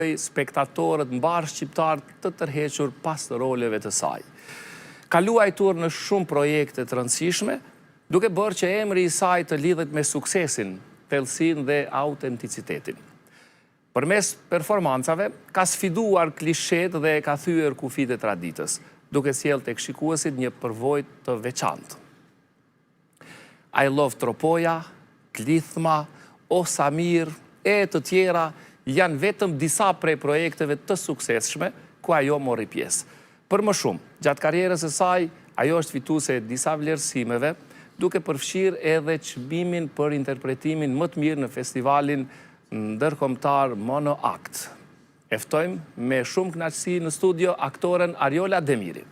spektatorët mbarë shqiptarë të tërhequr pas të roleve të saj. Ka luajtur në shumë projekte të rëndësishme, duke bërë që emri i saj të lidhet me suksesin, thellësinë dhe autenticitetin. Përmes performancave, ka sfiduar klishet dhe ka thyer kufit e traditës, duke sjellë tek shikuesit një përvojë të veçantë. I Love Tropoja, Klithma, O Samir e të tjera janë vetëm disa prej projekteve të suksesshme ku ajo mori pjesë. Për më shumë, gjatë karrierës së saj, ajo është fituese e disa vlerësimeve, duke përfshirë edhe çmimin për interpretimin më të mirë në festivalin ndërkombëtar Mono Act. E ftojmë me shumë kënaqësi në studio aktoren Ariola Demiri.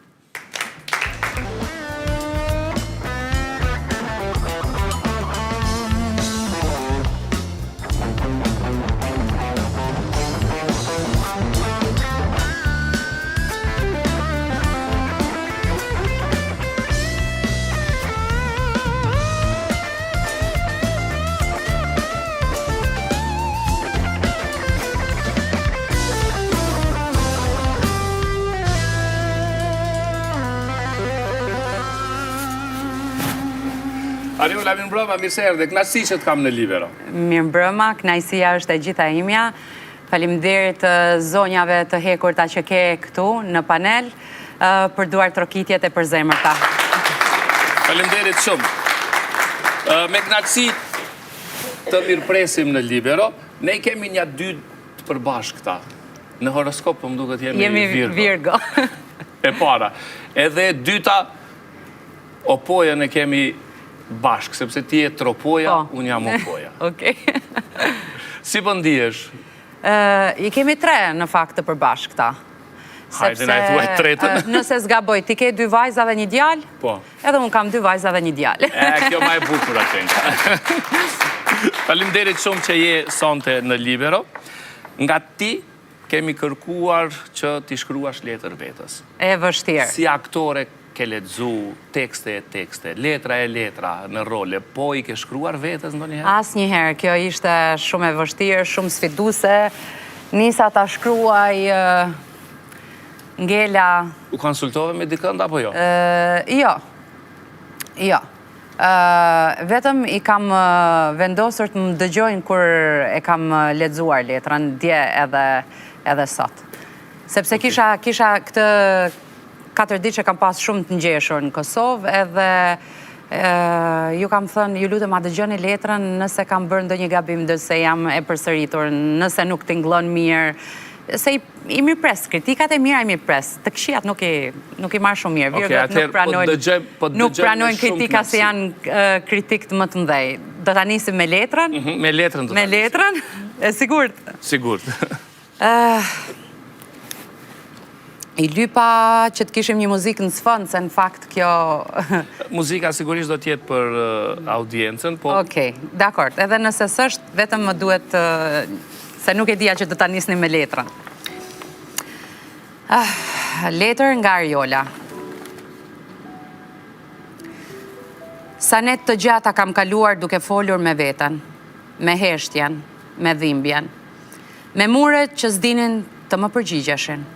Ariola, mirë mbrëma, mirë se erdhe, kënaqësi që të kam në Libero. Mirë mbrëma, kënaqësia është e gjitha imja. Faleminderit zonjave të hekurta që ke këtu në panel për duar trokitjet e përzemërta. Faleminderit shumë. Me kënaqësi të mirëpresim në Libero, ne kemi një dy të përbashkëta. Në horoskop më duket jemi Virgo. E para. Edhe dyta, opojën e kemi bashkë, sepse ti e tropoja, unë jam opoja. Okej. Si po ndihesh? I kemi tre në fakt të përbashkëta. Hajde na e thuaj tretën. Nëse zgaboj, ti ke 2 vajza dhe 1 djalë? Po. Edhe unë kam 2 vajza dhe 1 djalë. Kjo ma e bukur atë. Faleminderit shumë që je sonte në Libero. Nga ti kemi kërkuar që ti shkruash letër vetës. E vështirë. Si aktore ke lexu tekste e tekste, letra e letra në role, po i ke shkruar vetës ndonjëherë? Asnjëherë, kjo ishte shumë e vështirë, shumë sfiduese. Nisa ta shkruaj ngela. U konsultove me dikënd apo jo? Jo. Vetëm i kam vendosur të më dëgjojnë kur e kam lexuar letrën dje edhe sot. Sepse kisha këtë 4 ditë që kam pas shumë të ngjeshur në Kosovë, edhe ju kam thënë, ju lutem a dëgjoni letrën nëse kam bërë ndonjë gabim, nëse jam e përsëritur, nëse nuk tingëllon mirë, se i mirëpres, kritikat e mira i mirëpres, të këqijat nuk i marr shumë mirë. Virgët nuk pranojnë kritika se janë kritik të më të mëdhej. Do ta nisim me letrën? Me letrën do ta nisim. Me letrën? E sigurt? Sigurt. I lypa që të kishim një muzikë në sfond, se në fakt kjo... Muzika sigurisht do t'jetë për audiencën, po... Okej, dakord. Edhe nëse s'është, vetëm më duhet... Se nuk e dija që do ta nisni me letrën. Letër nga Ariola. Sa net të gjata kam kaluar duke folur me veten, me heshtjen, me dhimbjen, me muret që s'dinin të më përgjigjeshin.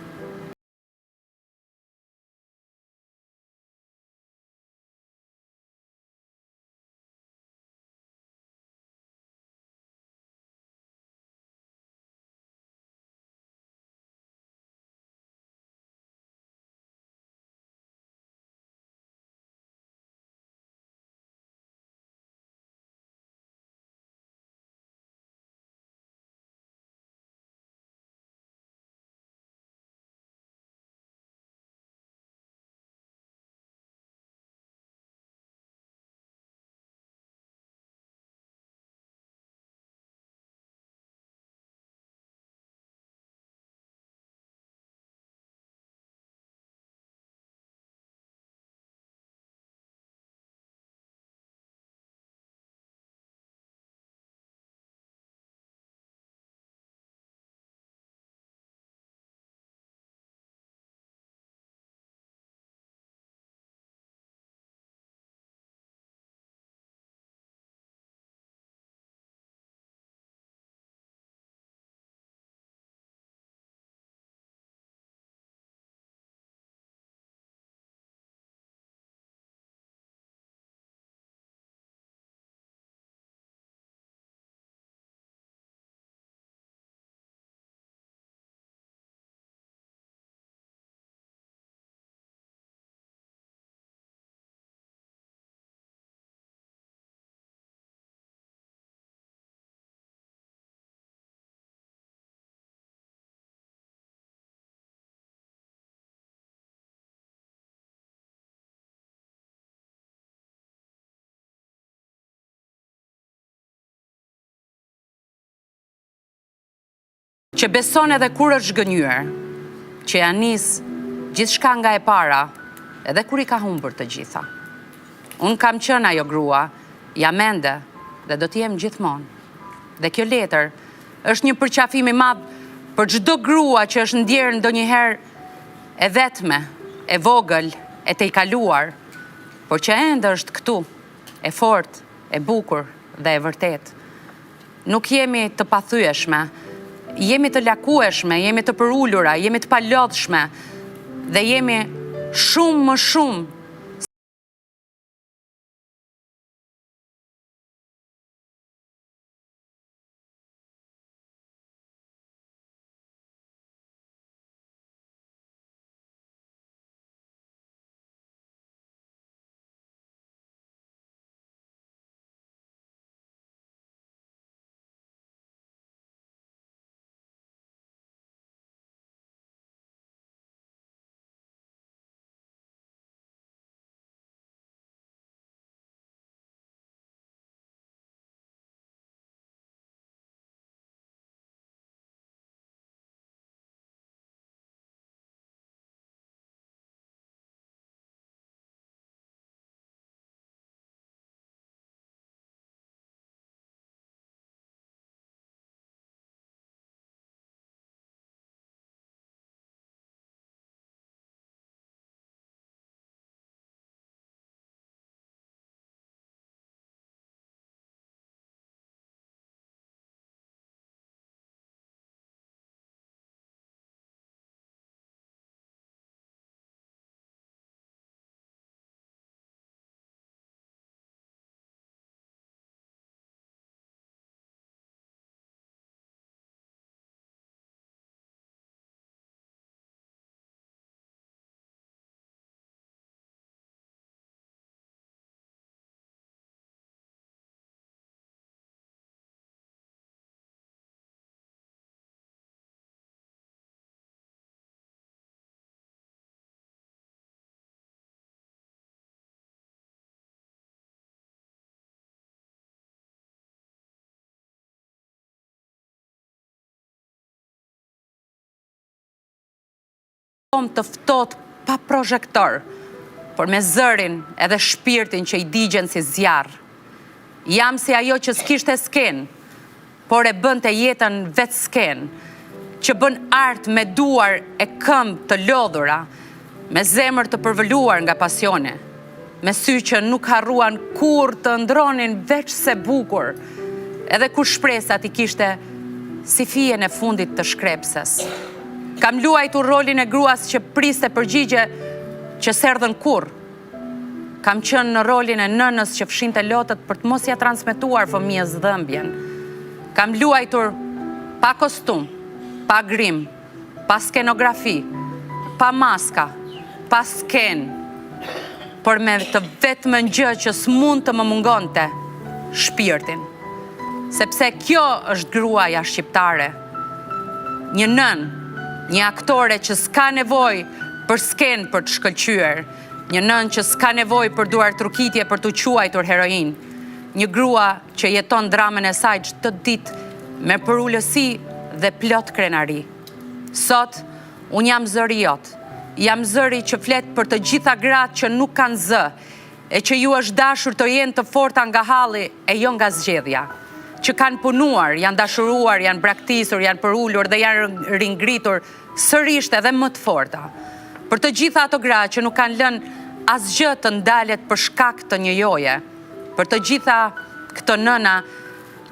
që beson edhe kur është gënjur, që ja nis gjithçka nga e para, edhe kur i ka humbur të gjitha. Unë kam qenë ajo grua, jam ende dhe do t'jem gjithmonë. Dhe kjo letër është një përqafim i madh për çdo grua që është ndjerë ndonjëherë e vetme, e vogël, e të i kaluar, por që ende është këtu, e fortë, e bukur dhe e vërtet. Nuk jemi të pathyeshme, jemi të lakueshme, jemi të përullura, jemi të palodhshme dhe jemi shumë më shumë të ftoht pa projektor, por me zërin edhe shpirtin që i digjen si zjarr. Jam si ajo që s'kishte sken, por e bën të jetën vetë sken, që bën art me duar e këmbë të lodhura, me zemër të përvëluar nga pasione, me sy që nuk harruan kur të ndronin veç se bukur, edhe kur shpresat i kishte si fijen e fundit të shkrepses. Kam luajtur rolin e gruas që priste përgjigje që s'erdhën kurr. Kam qenë në rolin e nënës që fshinte lotët për të mos ja transmetuar fëmijës dhëmbjen. Kam luajtur pa kostum, pa grim, pa skenografi, pa maska, pa sken, por me të vetëm gjë që s'mund të më mungonte, shpirtin. Sepse kjo është gruaja shqiptare. Një nën, një aktore që s'ka nevoj për sken për të shkëlqyer, një nën që s'ka nevoj për duar trukitje për të quajtur heroin, një grua që jeton dramën e saj çdo ditë me përullësi dhe plot krenari. Sot, unë jam zëri jot, jam zëri që flet për të gjitha gratë që nuk kanë zë, e që ju është dashur të jenë të forta nga halli e jo nga zgjedhja, që kanë punuar, janë dashuruar, janë braktisur, janë përullur dhe janë ringritur sërisht edhe më të forta. Për të gjitha ato gra që nuk kanë lënë asgjë të ndalet për shkak të një joje, për të gjitha këto nëna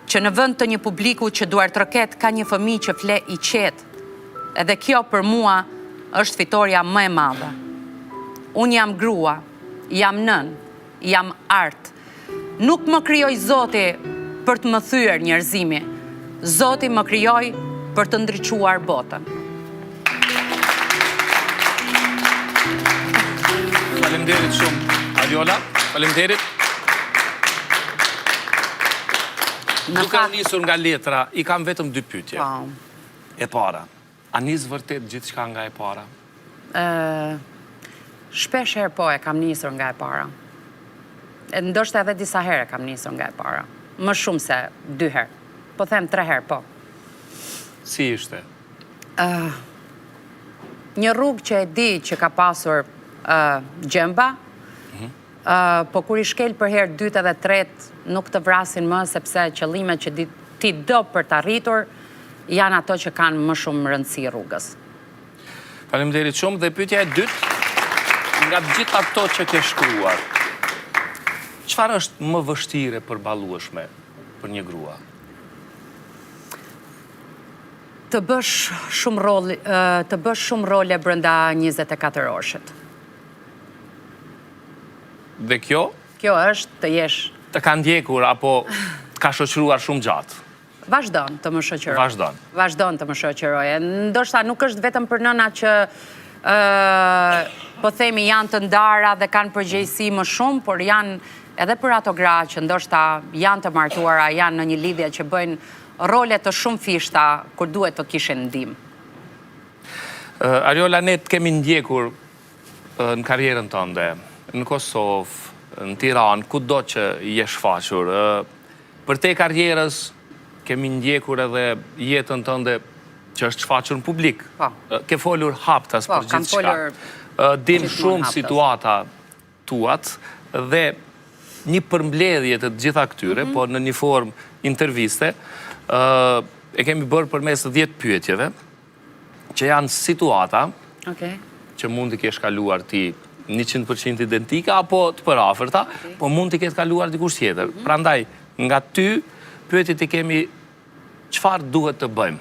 që në vend të një publiku që duar troket ka një fëmijë që fle i qetë, edhe kjo për mua është fitoria më e madhe. Unë jam grua, jam nën, jam art. Nuk më krijoi Zoti për të më thyer njerëzimi. Zoti më krijoi për të ndriçuar botën. Faleminderit shumë, Ariola. Faleminderit. Duke nisur nga letra, i kam vetëm 2 pyetje. E para, a nis vërtet gjithçka nga e para? Shpesh herë po e kam nisur nga e para. Ndoshta edhe disa herë kam nisur nga e para. Më shumë se 2 herë. Po them 3 herë po. Si ishte? Një rrugë që e di që ka pasur Gjemba, po kur I shkel për herë dytë edhe tretë nuk të vrasin më sepse qëllimet që ti do për të arritur janë ato që kanë më shumë rëndësi rrugës. Faleminderit shumë dhe pyetja e dytë, nga gjithë ato që ke shkruar, çfarë është më vështire përballueshme për një grua? Të bësh shumë role brenda 24 orëshit. Dhe kjo? Kjo është të jesh. Të ka ndjekur apo ka shoqëruar shumë gjatë? Vazhdon të më shoqëroj. Vazhdon të më shoqëroje. Ndoshta nuk është vetëm për nëna që po themi janë të ndara dhe kanë përgjegjësi më shumë, por janë edhe për ato gra që ndoshta janë të martuara, janë në një lidhje që bëjnë role të shumë fishta kur duhet të kishin ndihmë. Ariola, ne të kemi ndjekur në karrierën tënde, në Kosovë, në Tiranë, kudo që je shfaqur. Për te karrierës kemi ndjekur edhe jetën tënde që është shfaqur në publik. Ke folur haptas për gjithë shka. Dim shumë situata tuat dhe një përmbledhje të gjitha këtyre, po në një formë interviste, e kemi bërë përmes 10 pyetjeve, që janë situata që mund të kesh kaluar ti 100% identika apo të përafërta, po mund të ketë kaluar dikush tjetër. Prandaj, nga ty, pyetjet I kemi çfarë duhet të bëjmë.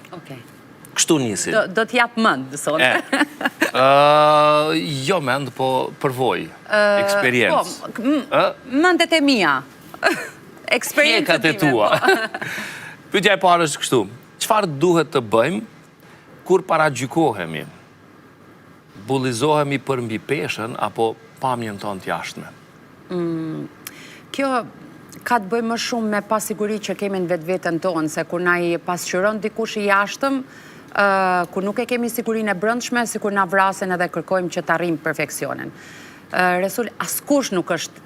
Kështu nisim. Do t'jap mend, sot. Jo mend, po përvoj, eksperiencë. Mendet e mia. Eksperiencët e tua. Pyetja e parë është kështu. Çfarë duhet të bëjmë kur paragjykohemi? Bullizohemi për mbi peshën apo pamjen tonë të jashtme? Kjo ka të bëjë më shumë me pasiguri që kemi në vetveten tonë, se kur na I pasqyron dikush I jashtëm, kur nuk e kemi sigurinë e brendshme, sikur na vrasin edhe kërkojmë që të arrijmë perfeksionin. Resul, askush nuk është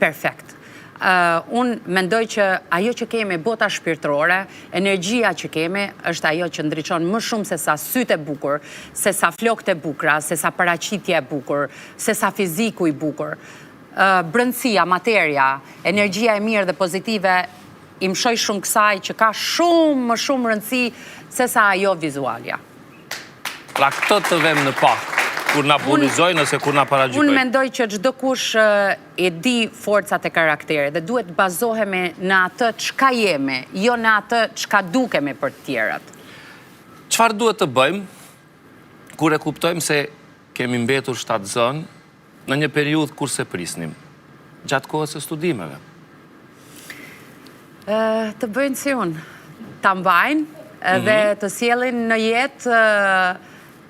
perfekt. Unë mendoj që ajo që kemi, bota shpirtërore, energjia që kemi, është ajo që ndriçon më shumë se sa sytë e bukur, se sa flokët e bukura, se sa paraqitja e bukur, se sa fiziku I bukur. Brëndësia, materia, energjia e mirë dhe pozitive, I mshoj shumë kësaj që ka shumë më shumë rëndësi se sa ajo vizualja. Pra këtë të vëmë në pak, kur na bullizojnë ose kur na paragjykojnë? Unë mendoj që çdo kush e di forcat e karakterit dhe duhet bazohemi në atë çka jemi, jo në atë çka dukemi për të tjerat. Çfarë duhet të bëjmë kur e kuptojmë se kemi mbetur shtatzën në një periudhë kur se prisnim, gjatë kohës së studimeve? Të bëjnë si unë, ta mbajnë dhe të sjellin në jetë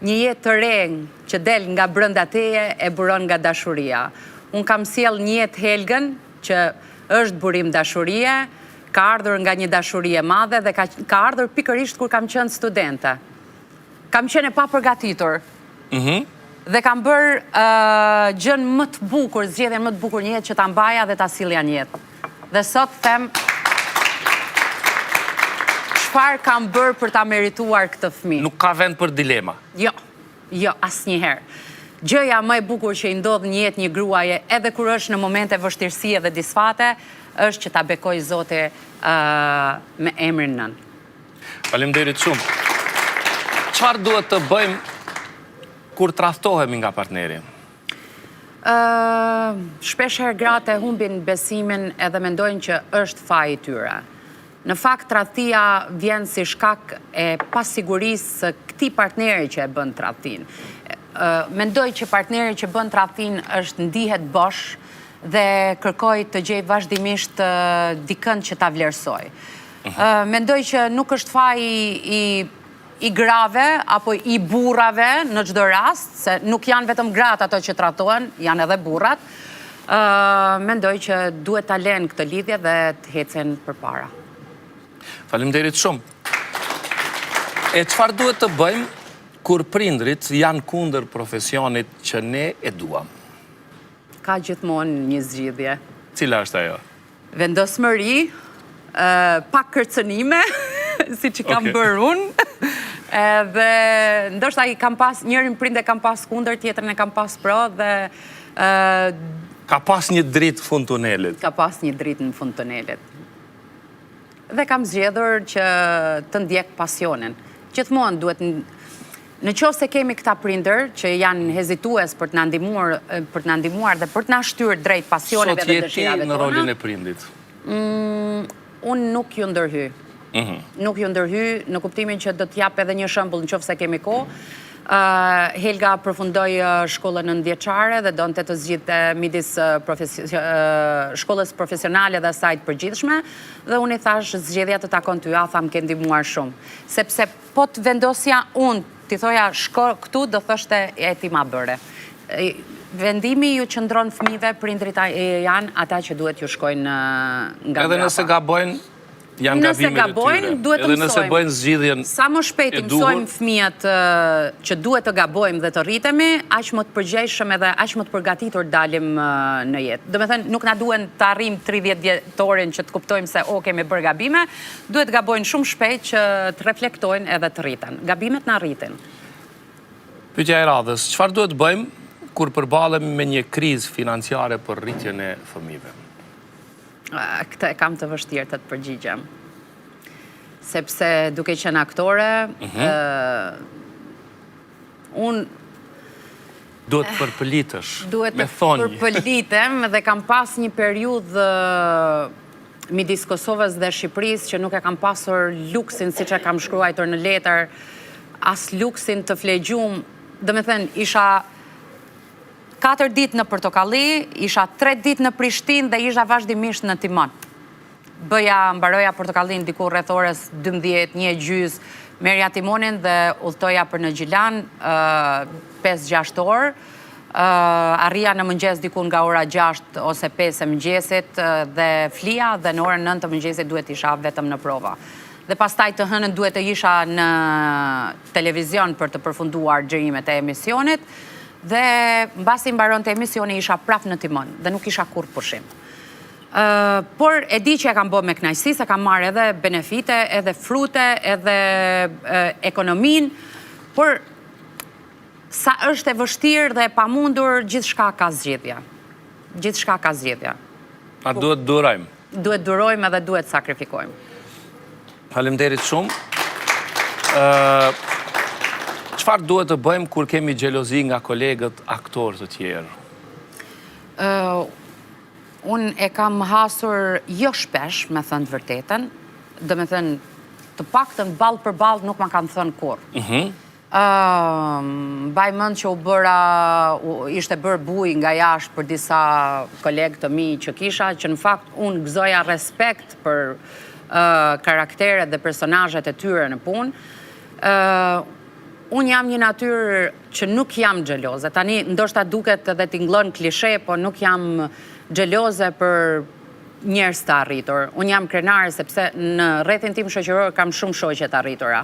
një jetë të rengë që del nga brenda teje e buron nga dashuria. Unë kam sjell një jetë helgën që është burim dashurie, ka ardhur nga një dashuri e madhe dhe ka ardhur pikërisht kur kam qenë studente. Kam qenë e papërgatitur. Dhe kam bërë gjën më të bukur, zgjedhjen më të bukur një jetë që ta mbaja dhe ta sillja në jetë. Dhe sot them çfarë kam bërë për ta merituar këtë fëmijë. Nuk ka vend për dilema. Jo, asnjëherë. Gjëja më e bukur që I ndodh në jetë një gruaje, edhe kur është në momente vështirësie dhe disfate, është që ta bekoj Zoti me emrin nën. Faleminderit shumë. Çfarë duhet të bëjmë kur tradhtohemi nga partneri? Shpesh herë gratë e humbin besimin edhe mendojnë që është faji I tyre. Në fakt, tradhtia vjen si shkak e pasigurisë së këtij partneri që e bën tradhtin. Mendoj që partneri që bën tradhtin është ndihet bosh dhe kërkoj të gjej vazhdimisht dikën që ta vlerësoj. Mendoj që nuk është faji I grave apo I burrave në çdo rast, se nuk janë vetëm gratë ato që tradhtohen, janë edhe burrat. Mendoj që duhet ta lënë këtë lidhje dhe të ecën përpara. Faleminderit shumë. E çfarë duhet të bëjmë kur prindrit janë kundër profesionit që ne e duam? Ka gjithmonë një zgjidhje. Cila është ajo? Vendosmëri, pak kërcënime, si që kam bërë unë, Dhe ndoshta i kam pas, njërin prind e kam pas kundër, tjetrën e kam pas pro dhe... Ka pas një dritë fund tunelit. Ka pas një dritë në fund tunelit. Dhe kam zgjedhur që të ndjek pasionin. Gjithmonë duhet... Në qoftë se kemi këta prindër që janë hezitues për të na ndihmuar dhe për të na shtyrë drejt pasioneve dhe dëshirave tona. Sot je ti në rolin e prindit? Unë nuk ju ndërhy. Nuk ju ndërhy në kuptimin që do t'jap edhe një shembull në qoftë se kemi kohë. Helga përfundoi shkollën nëntëvjeçare dhe donte të zgjidhte midis shkollës profesionale dhe asaj të përgjithshme dhe unë i thash zgjedhja të takon ty, tham ke ndihmuar shumë. Sepse po të vendosja unë ti thoja shko këtu, do thoshte e ti ma bëre. Vendimi ju qëndron fëmijëve, prindrit janë ata që duhet ju shkojnë nga brapa. Edhe nëse gabojnë, janë gabimet e tyre. Edhe nëse bëjnë zgjidhjen sa më shpejt i mësojmë fëmijët që duhet të gabojmë dhe të rritemi, aq më të përgjegjshëm edhe aq më të përgatitur dalim në jetë. Do të thënë, nuk na duhen të arrijmë 30 vjetorin që të kuptojmë se kemi bërë gabime, duhet të gabojnë shumë shpejt që të reflektojnë edhe të rriten. Gabimet na rritin. Pyetja e radhës, çfarë duhet bëjmë kur përballemi me një krizë financiare për rritjen e fëmijëve? Këtë e kam të vështirë të përgjigjem. Sepse duke qenë aktore, unë... Duhet përpëlitësh, me thonjë. Duhet të përpëlitem dhe kam pas një periudhë midis Kosovës dhe Shqipërisë që nuk e kam pasur luksin si që kam shkruajtur në letër, as luksin të flegjum, dhe me thënë, isha 4 ditë në Portokalli, isha 3 ditë në Prishtinë dhe isha vazhdimisht në Timon. Mbaroja Portokallin diku rreth orës 12, 1:30, merja Timonin dhe udhtoja për në Gjilan 5-6 orë. Arria në mëngjes diku nga ora 6 ose 5 e mëngjesit dhe flija dhe në orën 9 të mëngjesit duhet isha vetëm në prova. Dhe pastaj të hënën duhet të isha në televizion për të përfunduar xhirimet e emisionit. Dhe mbasi mbaron të emisioni isha prap në Timon dhe nuk isha kur pushim. Por e di që e kam bërë me kënaqësi, se kam marrë edhe benefite, edhe frute, edhe ekonomin, por sa është e vështirë dhe e pamundur, gjithçka ka zgjedhja. Gjithçka ka zgjedhja. A duhet durojmë? Duhet durojmë edhe duhet sakrifikojmë. Faleminderit shumë. Çfarë duhet të bëjmë kur kemi xhelozi nga kolegët aktorë të tjerë? Unë e kam hasur jo shpesh, me thënë të vërtetën, dhe me thënë të paktën ballë për ballë nuk ma kanë thënë kur. Mbaj mend që ishte bërë buj nga jashtë për disa kolegë të mi që kisha, që në fakt unë gëzoja respekt për karakteret dhe personazhet e tyre në punë. Unë jam një natyrë që nuk jam xheloze. Tani, ndoshta duket edhe t'inglon klishe, po nuk jam xheloze për njerëz të arritur. Unë jam krenare sepse në rrethin tim shoqëror kam shumë shoqe të arritura.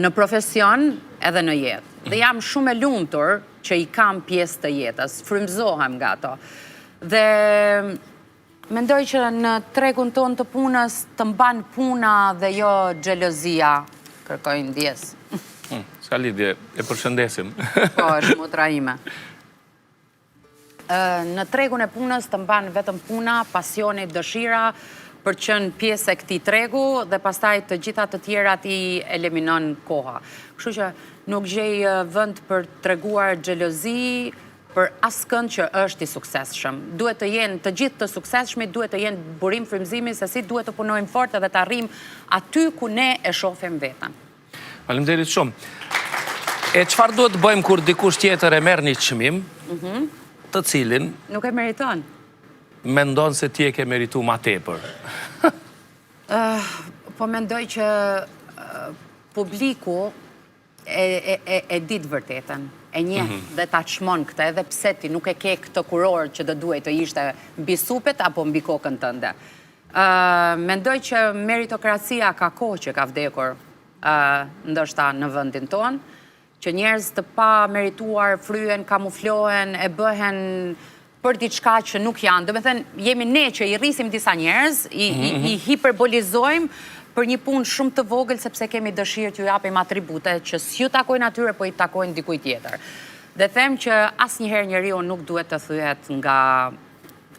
Në profesion edhe në jetë. Dhe jam shumë e lumtur që i kam pjesë të jetës. Frymëzohem nga ato. Dhe mendoj që në tregun tonë të punës të mban puna dhe jo xhelozia. Kërkoj ndjes. Ska lidhje, e përshëndesim. Po, është motra ime. Në tregun e punës të mban vetëm puna, pasioni, dëshira, për qenë pjesë e këtij tregu dhe pastaj të gjitha të tjera ti eliminon koha. Kështu që nuk gjej vend për treguar xhelozi për askënd që është i suksesshëm. Duhet të jenë të gjithë të suksesshmit, duhet të jenë burim frymëzimi se si duhet të punojmë fort edhe të arrijmë aty ku ne e shohim veten. Faleminderit shumë. E çfarë duhet të bëjmë kur dikush tjetër e merr një çmim, të cilin nuk e meriton? Mendon se ti e ke merituar ma tepër. Po mendoj që publiku e di të vërtetën, e njeh dhe ta çmon këtë, edhe pse ti nuk e ke këtë kuror që do duhet të ishte mbi supet apo mbi kokën tënde. Mendoj që meritokracia ka kohë që ka vdekur, ndoshta në vendin tonë, që njerëz të pa merituar fryen, kamuflohen, e bëhen për diçka që nuk janë. Do me thënë, jemi ne që i rrisim disa njerëz, i hiperbolizojmë për një punë shumë të vogël sepse kemi dëshirë t'ju japim atribute që s'ju takojnë atyre, po i takojnë dikuj tjetër. Dhe them që asnjëherë njeriu nuk duhet të thyet nga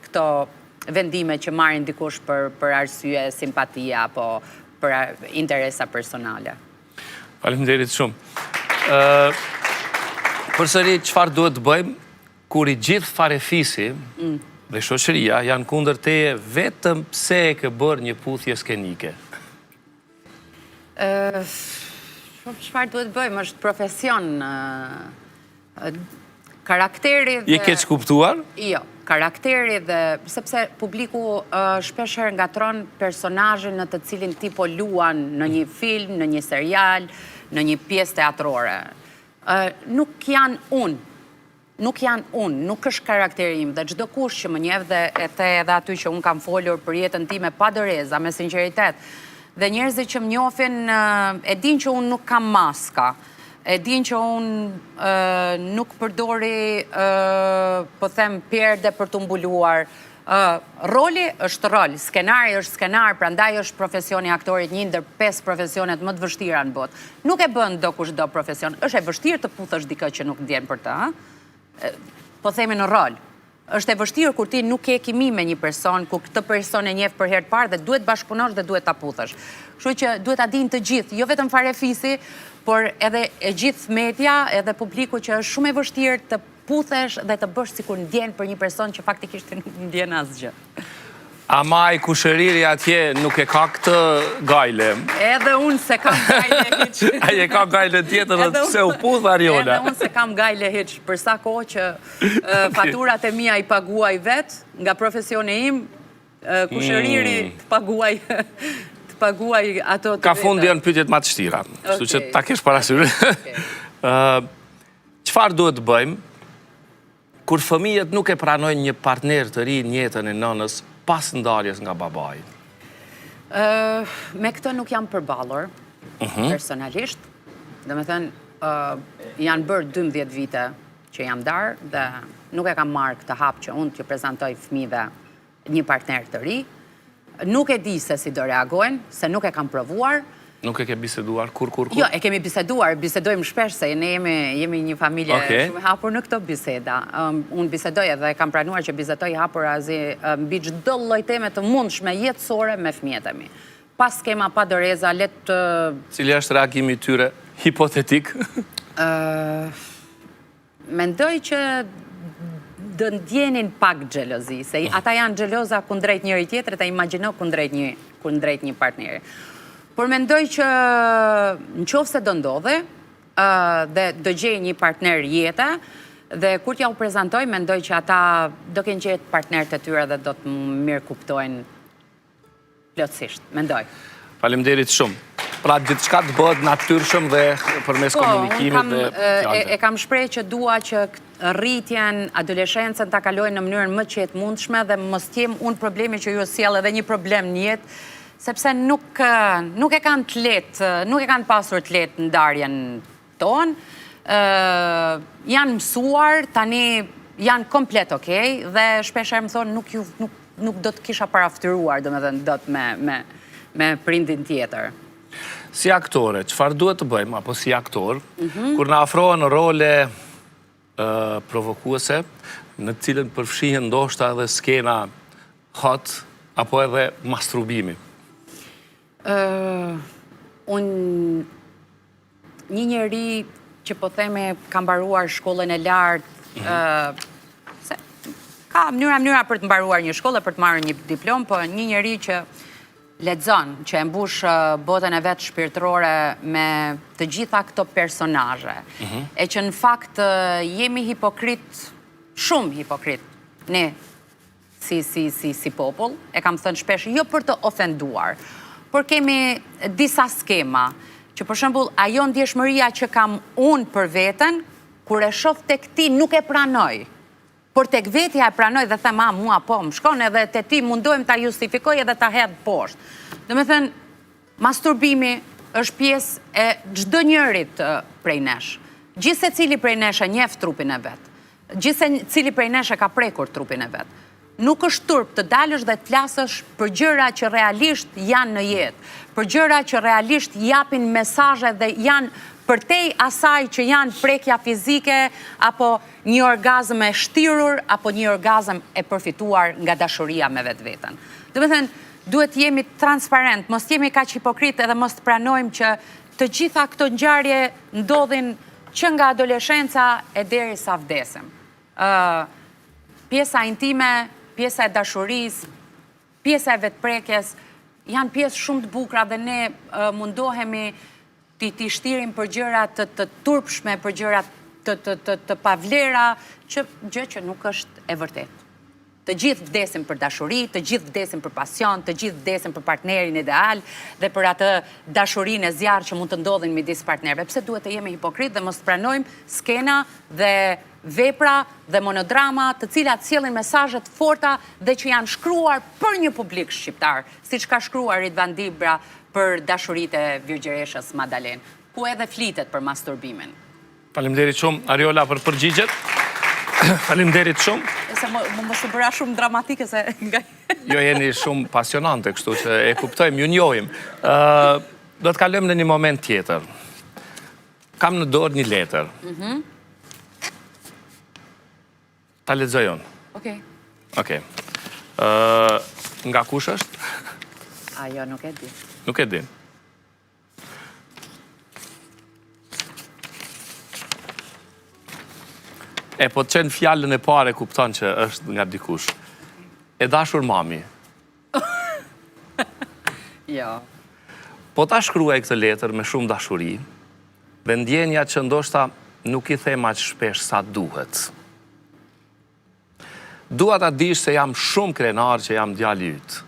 këto vendime që marrin dikush për arsye simpatia apo për interesa personale. Faleminderit shumë. Përsëri, çfarë duhet të bëjmë kur i gjithë farefisi dhe shoqëria janë kundër teje vetëm pse e ke bërë një puthje skenike? Çfarë duhet bëjmë? Është profesion. Karakteri dhe... Je keq kuptuar? Jo, karakteri dhe... Sepse publiku shpeshherë ngatron personazhin në të cilin ti po luan në një film, në një serial, në një pjesë teatrore. Nuk janë unë. Nuk janë unë, nuk është karakteri im, dhe çdo kush që më njeh dhe edhe aty që unë kam folur për jetën time pa doreza, me sinqeritet, dhe njerëzit që më njohin e din që unë nuk kam maska, e din që unë nuk përdori, po them, perde për të mbuluar. Roli është rol, skenari është skenar, prandaj është profesioni aktorit një ndër 5 profesionet më të vështira në botë. Nuk e bën do kush do profesion, është e vështirë të puthësh dikë që nuk ndjen për të, po themi në rol. Është e vështirë kur ti nuk ke kimi me një person, kur këtë person e njeh për herë të parë dhe duhet bashkëpunosh dhe duhet ta puthësh. Kështu që duhet ta dinë të gjithë, jo vetëm farefisi, por edhe e gjithë media, edhe publiku që është shumë e vështirë të puthesh dhe të bësh sikur ndjen për një person që faktikisht nuk ndjen asgjë. Ama i kushëriri atje nuk e ka këtë gajle. Edhe unë se kam gajle hiç. Ai e ka gajle tjetër dhe pse u puth Ariola. Edhe unë se kam gajle hiç, për sa kohë që faturat e mia i paguaj vet nga profesioni im, kushëriri të paguaj ato të Ka fundi janë pyetjet më të vështira, kështu që ta kesh parasysh. Çfarë duhet të bëjmë kur fëmijët nuk e pranojnë një partner të ri në jetën e nënës pas ndarjes nga babai? Me këtë nuk jam përballur personalisht. Domethënë janë bërë 12 vite që jam ndarë dhe nuk e kam marrë këtë hap që unë t'ju prezantoj fëmijëve një partner të ri. Nuk e di se si do reagojnë, se nuk e kam provuar. Nuk e ke biseduar kur? Jo, e kemi biseduar, bisedojmë shpesh se ne jemi një familje shumë hapur në këto biseda. Unë bisedoj edhe kam pranuar që bisedoj hapur mbi çdo lloj teme të mundshme jetësore me fëmijët e mi. Pas skema pa doreza, Cili është reagimi i tyre hipotetik? Mendoj që do ndjenin pak xhelozi, se ata janë xheloza kundrejt njëri tjetrit, e imagjino kundrejt një partneri. Por mendoj që në qoftë se do ndodhe dhe do gjej një partner jete, dhe kur t'ja u prezantoj, mendoj që ata do kenë gjetë partnerët e tyre dhe do të mirë kuptojnë plotësisht, mendoj. Faleminderit shumë. Pra gjithçka të bëhet natyrshëm dhe përmes komunikimit dhe fjalëve. E kam shprehë që dua që rritjen, adoleshencën ta kalojnë në mënyrën më qetë mundshme dhe mos jem unë problemi që ju sjell edhe një problem në jetë, sepse nuk e kanë të lehtë, nuk e kanë pasur të lehtë ndarjen tonë. Janë mësuar, tani janë komplet okej, dhe shpeshherë më thonë nuk do të kisha paraftëruar, domethënë dot me prindin tjetër. Si aktore, çfarë duhet të bëjmë, apo si aktor, kur na afrohen role provokuese, në të cilën përfshihen ndoshta edhe skena hot, apo edhe masturbimi? Unë një njeri që po theme ka mbaruar shkollën e lartë, ka mënyra për të mbaruar një shkollë, për të marrë një diplom, po një njeri që lexon, që e mbush botën e vetë shpirtërore me të gjitha këto personazhe, e që në fakt jemi hipokrit, shumë hipokrit, ne si popull, e kam thënë shpesh, jo për të ofenduar, por kemi disa skema, që për shembull ajo ndjeshmëria që kam unë për veten, kur e shoh tek ti nuk e pranoj. Por tek vetja e pranoj dhe them, mua po, më shkon edhe te ti mundohem ta justifikoj edhe ta hedh poshtë. Domethënë, masturbimi është pjesë e çdo njërit prej nesh. Gjithë secili prej nesh e njeh trupin e vet. Gjithë secili prej nesh e ka prekur trupin e vet. Nuk është turp të dalësh dhe të flasësh për gjëra që realisht janë në jetë, për gjëra që realisht japin mesazhe dhe janë përtej asaj që janë prekja fizike, apo një orgazm e shtirur, apo një orgazm e përfituar nga dashuria me vetveten. Do të thënë, duhet jemi transparent, mos jemi kaq hipokrit edhe mos të pranojmë që të gjitha këto ngjarje ndodhin që nga adoleshenca e derisa vdesim. Pjesa intime, pjesa e dashurisë, pjesa e vetprekjes, janë pjesë shumë të bukura dhe ne mundohemi t'i shtirim për gjëra të turpshme, për gjëra të pavlera, gjë që nuk është e vërtetë. Të gjithë vdesin për dashuri, të gjithë vdesin për pasion, të gjithë vdesin për partnerin ideal dhe për atë dashurinë e zjarr që mund të ndodhin midis partnerëve. Pse duhet të jemi hipokrit dhe mos pranojmë skena dhe vepra dhe monodrama të cilat sjellin mesazhe të forta dhe që janë shkruar për një publik shqiptar, siç ka shkruar Ridvan Dibra për dashuritë e Virgjëreshës Madalen, ku edhe flitet për masturbimin. Faleminderit shumë, Ariola, për përgjigjet. Faleminderit shumë. Se mos të bëra shumë dramatike se nga... Jo, jeni shumë pasionante, kështu që e kuptojmë, ju njohim. Do të kalojmë në një moment tjetër. Kam në dorë një letër. Ta lexojon. Okej. Nga kush është? Jo, nuk e di. Nuk e di. Po të qenë fjallën e pare kupton që është nga dikush. E dashur mami. Jo. Po ta shkruaj këtë letër me shumë dashuri, dhe ndjenja që ndoshta nuk i them aq shpesh sa duhet. Dua ta dish se jam shumë krenar që jam djali yt.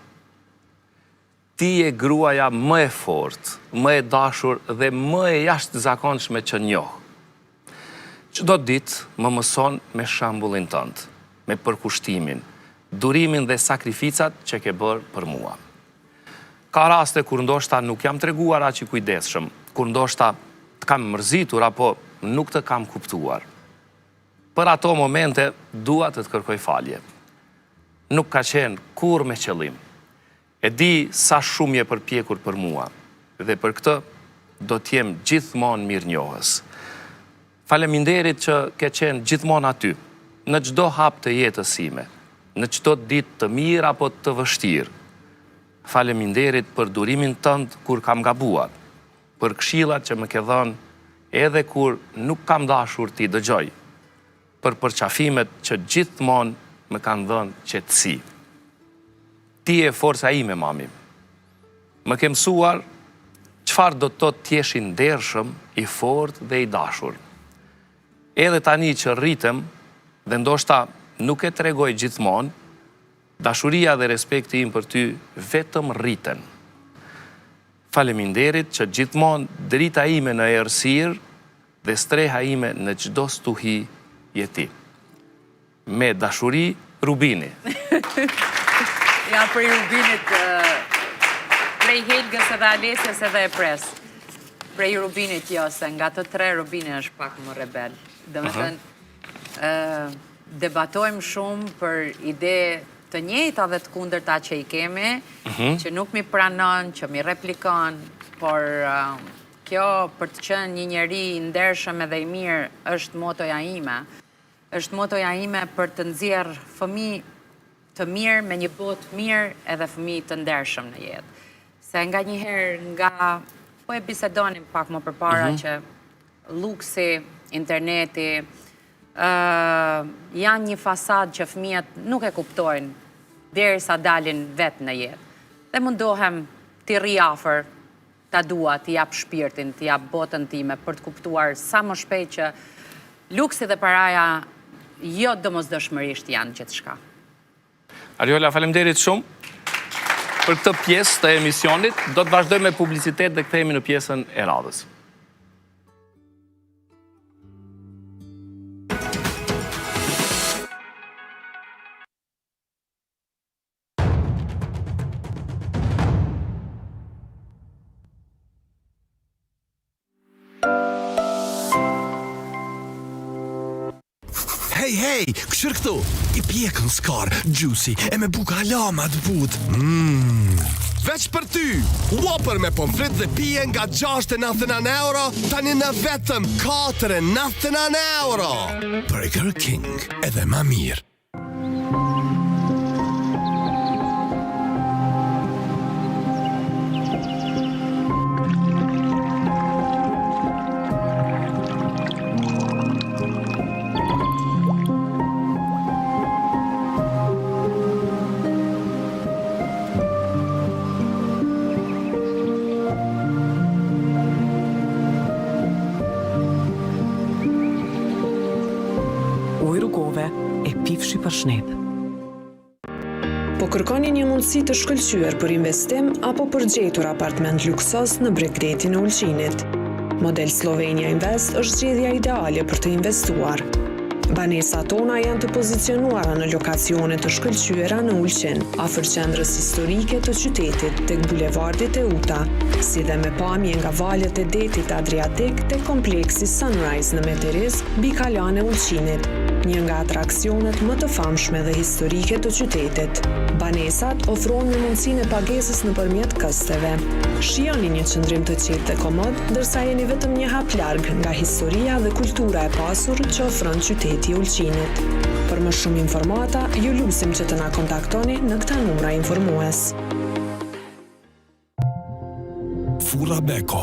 Ti je gruaja më e fortë, më e dashur dhe më e jashtëzakonshme që njoh. Çdo ditë më mëson me shembullin tënd, me përkushtimin, durimin dhe sakrificat që ke bërë për mua. Ka raste kur ndoshta nuk jam treguar aq i kujdesshëm, kur ndoshta të kam mërzitur apo nuk të kam kuptuar. Për ato momente dua të të kërkoj falje. Nuk ka qenë kur me qëllim. E di sa shumë je përpjekur për mua dhe për këtë do t'jem gjithmonë mirënjohës. Faleminderit që ke qenë gjithmonë aty, në çdo hap të jetës sime, në çdo ditë të mirë apo të vështirë. Faleminderit për durimin tënd kur kam gabuar, për këshillat që më ke dhënë edhe kur nuk kam dashur t'i dëgjoj, për përqafimet që gjithmonë më kanë dhënë qetësi. Ti je forca ime, mami. Më ke mësuar çfarë do të thotë t'jesh i ndershëm, i fortë dhe i dashur. Edhe tani që rritem, dhe ndoshta nuk e tregoj gjithmonë, dashuria dhe respekti im për ty vetëm rriten. Faleminderit që gjithmonë drita ime në errësirë dhe streha ime në çdo stuhi je ti. Me dashuri, Rubini. Ja, prej Rubinit, prej Helgës edhe Alesjes edhe e pres. Prej Rubinit jo, se nga të tre Rubini është pak më rebel. Dhe me thënë, debatojmë shumë për ide të njëjta dhe të kundërta që i kemi, që nuk mi pranon, që mi replikon, por kjo për të qenë një njeri i ndershëm edhe i mirë është motoja ime. Është motoja ime për të nxjerrë fëmijë të mirë me një botë mirë edhe fëmijë të ndershëm në jetë. Se nga njëherë po e bisedonim pak më përpara që luksi, interneti, janë një fasad që fëmijët nuk e kuptojnë derisa dalin vetë në jetë. Dhe mundohem t'i rri afër, t'a dua, t'i jap shpirtin, t'i jap botën time për të kuptuar sa më shpejt që luksi dhe paraja jo domosdoshmërisht janë gjithçka. Ariola, faleminderit shumë për këtë pjesë të emisionit. Do të vazhdojmë me publicitet dhe kthehemi në pjesën e radhës. Hej, këshër këtu, i pjekën skar, juicy, e me buka lama të but. veç për ty. Whopper me pomfrit dhe pije nga 6.99 euro, tani në vetëm 4.99 euro. Burger King, edhe ma mirë. Pifshi për shnep. Po kërkoni një mundësi të shkëlqyer për investim apo për gjetur apartament luksos në Bregdetin e Ulqinit. Model Slovenia Invest është zgjedhja ideale për të investuar. Banesat tona janë të pozicionuara në lokacione të shkëlqyera në Ulqin, afër qendrës historike të qytetit, tek bulevardi Teuta, si dhe me pamje nga valët e detit Adriatik tek kompleksi Sunrise në Meteris, mbi kalan e Ulqinit, një nga atraksionet më të famshme dhe historike të qytetit. Banesat ofrojnë mundësinë e pagesës nëpërmjet kësteve. Shijoni një qëndrim të qetë dhe komod, ndërsa jeni vetëm një hap larg nga historia dhe kultura e pasur që ofron qyteti i Ulqinit. Për më shumë informata, ju lutim që të na kontaktoni në këta numra informues. Furra Beko,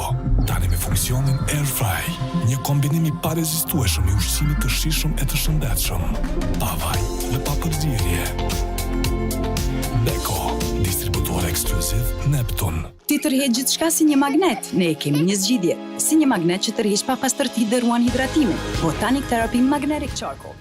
tani me funksionin Air Fry, një kombinim i parezistueshëm i ushqimit të shijshëm e të shëndetshëm. Pa vaj dhe pa përzierje. Beko, distributor ekskluziv Neptun. Ti tërheq gjithçka si një magnet. Ne kemi një zgjidhje, si një magnet që tërheq pa pastërti dhe ruan hidratimin. Botanic Therapy Magnetic Charcoal.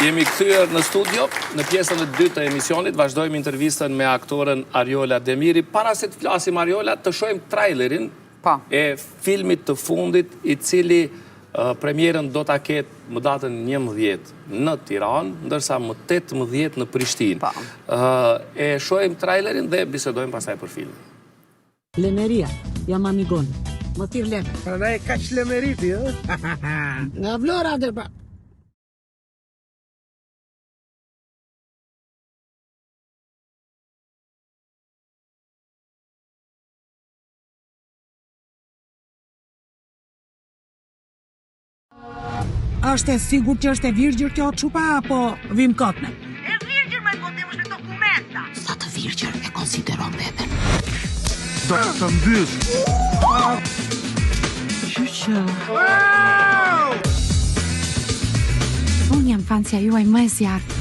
Jemi kthyer në studio, në pjesën e dytë të emisionit, vazhdojmë intervistën me aktoren Ariola Demiri. Para se të flasim Ariola, të shohim trailerin e filmit të fundit, i cili premierën do ta ketë më datën 11 në Tiranë, ndërsa më 18 në Prishtinë. E shohim trailerin dhe bisedojmë pastaj për filmin. Lemeria, jam amigon. Më tirë lekë. Pra na e kaq lemeriti, Nga Vlora dhe pa. Është e sigur që është e virgjër kjo çupa apo vim kotne? E virgjër me kontemosh me dokumenta. Sa të virgjër e konsideron veten. Do të mbysh. Qyqa. Unë jam fansja juaj më e zjarrt.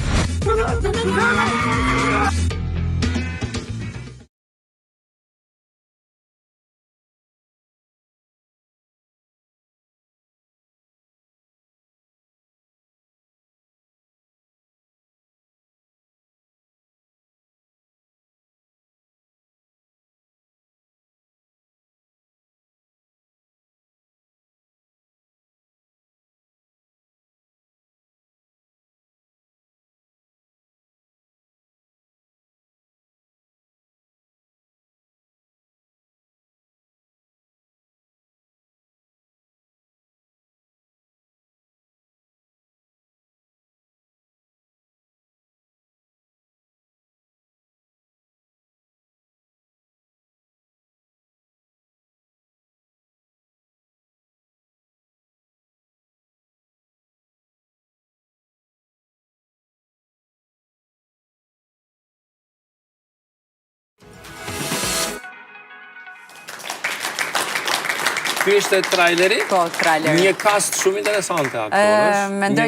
Ky ishte traileri? Po, traileri. Një cast shumë interesante aktorësh. Mendoj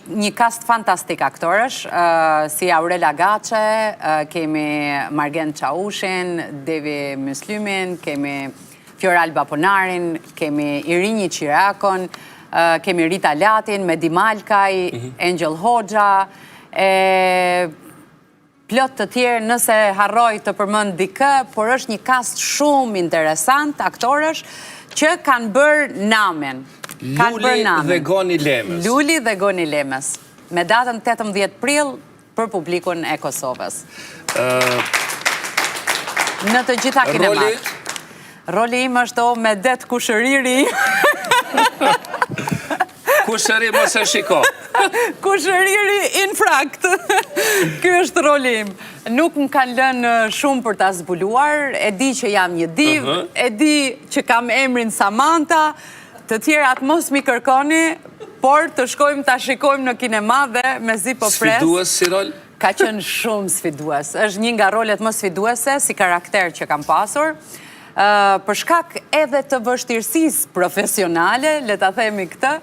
një cast fantastik aktorësh, si Aurela Gace, kemi Margen Çaushin, Devi Myslymin, kemi Fjoral Baponarin, kemi Irinji Qirakon, kemi Rita Latin, Medi Malkaj, Angel Hoxha, plot të tjerë nëse harroj të përmend dikë, por është një cast shumë interesant aktorësh që kanë bërë namen. Luli dhe Goni Lemës. Luli dhe Goni Lemës. Me datën 18 prill për publikun e Kosovës. Në të gjitha kinemat. Roli im është me det kushëriri. Kushëri mos e shiko. Kushëriri infrakt. Ky është roli im. Nuk më kanë lënë shumë për ta zbuluar, e di që jam një div, e di që kam emrin Samantha, të tjerat mos mi kërkoni, por të shkojmë ta shikojmë në kinema dhe mezi po pres. Sfidues si rol? Ka qenë shumë sfidues. Është një nga rolet më sfiduese si karakter që kam pasur. Për shkak edhe të vështirësisë profesionale, le ta themi këtë,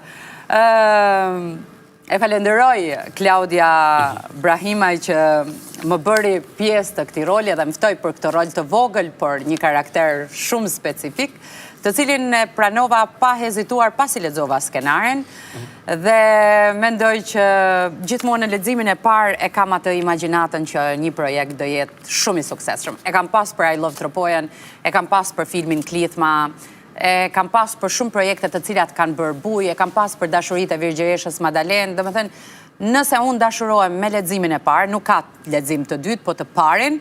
e falenderoj Klaudia Brahimaj që më bëri pjesë të këtij roli dhe më ftoi për këtë rol të vogël, por një karakter shumë specifik, të cilin e pranova pa hezituar pasi lexova skenarin dhe mendoj që gjithmonë në leximin e parë e kam atë imagjinatën që një projekt do jetë shumë i suksesshëm. E kam pas për I Love Tropojen, e kam pas për filmin Klithma, e kam pas për shumë projekte të cilat kanë bërë buj, e kam pas për dashuritë e Virgjëreshës Madalen, domethënë nëse unë dashurohem me leximin e parë, nuk ka lexim të dytë, po të parin,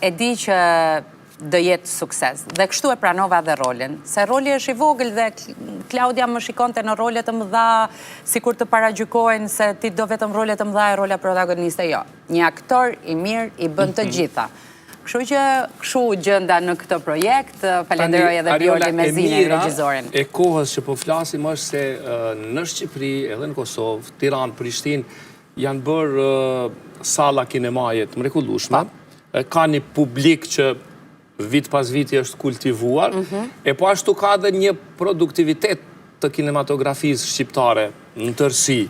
e di që do jetë sukses. Dhe kështu e pranova dhe rolin. Se roli është i vogël dhe Klaudia më shikonte në role të mëdha, sikur të paragjykojnë se ti do vetëm role të mëdha e rola protagoniste. Jo. Një aktor i mirë i bën të gjitha. Kështu që kështu gjenda në këtë projekt, falenderoj edhe Bioli Mezine, regjisorin. E kohës që po flasim është se në Shqipëri, edhe në Kosovë, Tiranë, Prishtinë, janë bërë salla kinemaje të mrekullueshme. Ka një publik që vit pas viti është kultivuar, e po ashtu ka dhe një produktivitet të kinematografisë shqiptare në tërësi.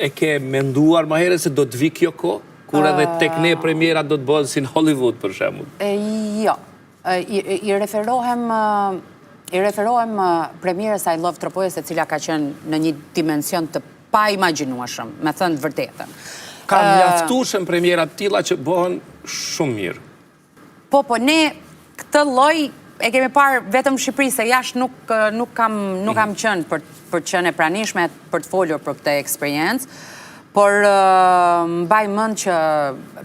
E ke menduar më herët se do të vi kjo kohë? Kur edhe tek ne premiera do të bëhet si në Hollywood, për shembull? Jo. I referohem premierës I Love Tropojes, e cila ka qenë në një dimension të pa imagjinueshëm, me thënë të vërtetën. Ka mjaftueshëm premiera të tilla që bëhen shumë mirë. Po, ne këtë lloj e kemi parë vetëm në Shqipëri, se jashtë nuk kam qenë për të qenë e pranishme për të folur për këtë eksperiencë. Por mbaj mend që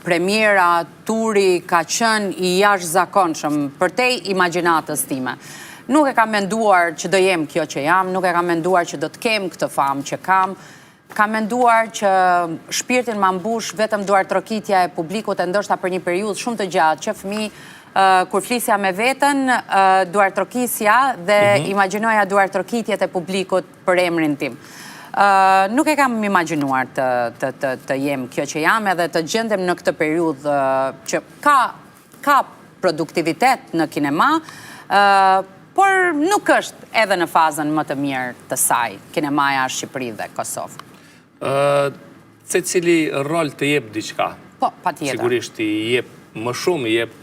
premiera, turi ka qenë i jashtëzakonshëm përtej imagjinatës time. Nuk e kam menduar që do jem kjo që jam, nuk e kam menduar që do të kem këtë famë që kam. Kam menduar që shpirtin ma mbush vetëm duartrokitja e publikut, e ndoshta për një periudhë shumë të gjatë, që fëmijë kur flisja me veten, duartrokisja dhe imagjinoja duartrokitjet e publikut për emrin tim. Nuk e kam imagjinuar të jem kjo që jam, edhe të gjendem në këtë periudhë që ka produktivitet në kinema, por nuk është edhe në fazën më të mirë të saj, kinemaja Shqipëri dhe Kosovë. Se cili rol të jep diçka. Po, pa tjetër. Sigurisht i jep më shumë, i jep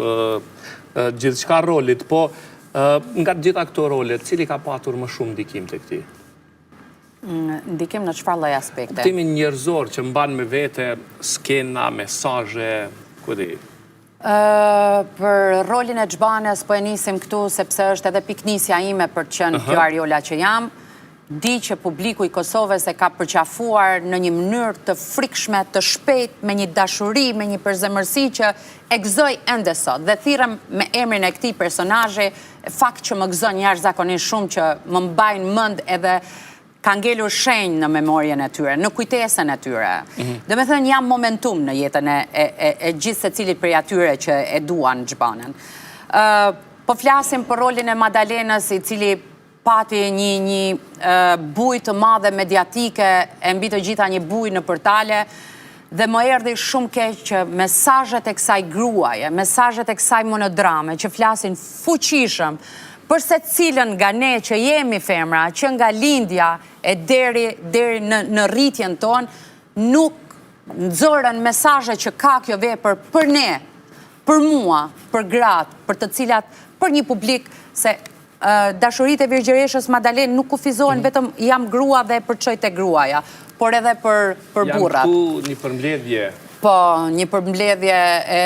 gjithçka rolit, po nga gjitha këto rolet, cili ka patur më shumë ndikim të këti? Ndikim në çfarë lloj aspekte? Kuptimin njerëzor që mban me vete skena, mesazhe, ku di? Për rolin e Xhbanës po e nisim këtu sepse është edhe piknisja ime për të qenë kjo Ariola që jam. Di që publiku i Kosovës e ka përqafuar në një mënyrë të frikshme, të shpejt, me një dashuri, me një përzemërsi që e gëzoj ende sot. Dhe thirrem me emrin e këtij personazhi, fakt që më gëzon jashtëzakonisht shumë që më mbajnë mend edhe ka ngelur shenjë në memorien e tyre, në kujtesën e tyre. Dhe me thënë jam momentum në jetën e gjithë se cilit prej atyre që e duan Xhbanën. Po flasim për rolin e Madalenës, i cili pati një bujë të madhe mediatike, e mbi të gjitha një bujë në portale, dhe më erdhi shumë keq që mesazhet e kësaj gruaje, mesazhet e kësaj monodrame që flasin fuqishëm për se cilën nga ne që jemi femra, që nga lindja e deri në rritjen tonë, nuk nxorën mesazhe që ka kjo vepër për ne, për mua, për gratë, për të cilat, për një publik, se dashuritë e Virgjëreshës Madalen nuk kufizohen vetëm jam grua dhe përçoj te gruaja, por edhe për burrat. Janë këtu një përmbledhje. Po, një përmbledhje e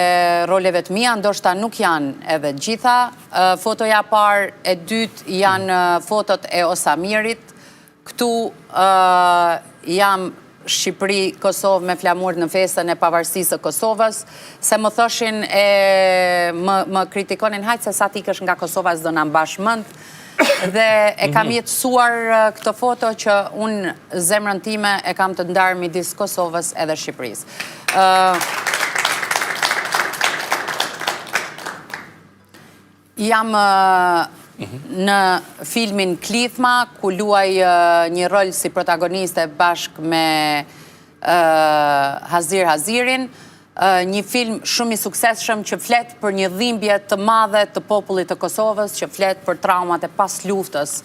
roleve të mia, ndoshta nuk janë edhe gjitha. Fotoja parë e dytë janë fotot e Osamirit. Këtu jam Shqipëri, Kosovë me flamur në festën e pavarësisë së Kosovës, se më thoshin më kritikonin hajtë se sa t'ikësh nga Kosova s'do na mbash mend. Dhe e kam jetësuar këto foto që unë zemrën time e kam të ndarë midis Kosovës edhe Shqipërisë. Jam në filmin Klithma, ku luaj një rol si protagoniste bashkë me Hazir Hazirin, një film shumë i suksesshëm që flet për një dhimbje të madhe të popullit të Kosovës, që flet për traumat e pas luftës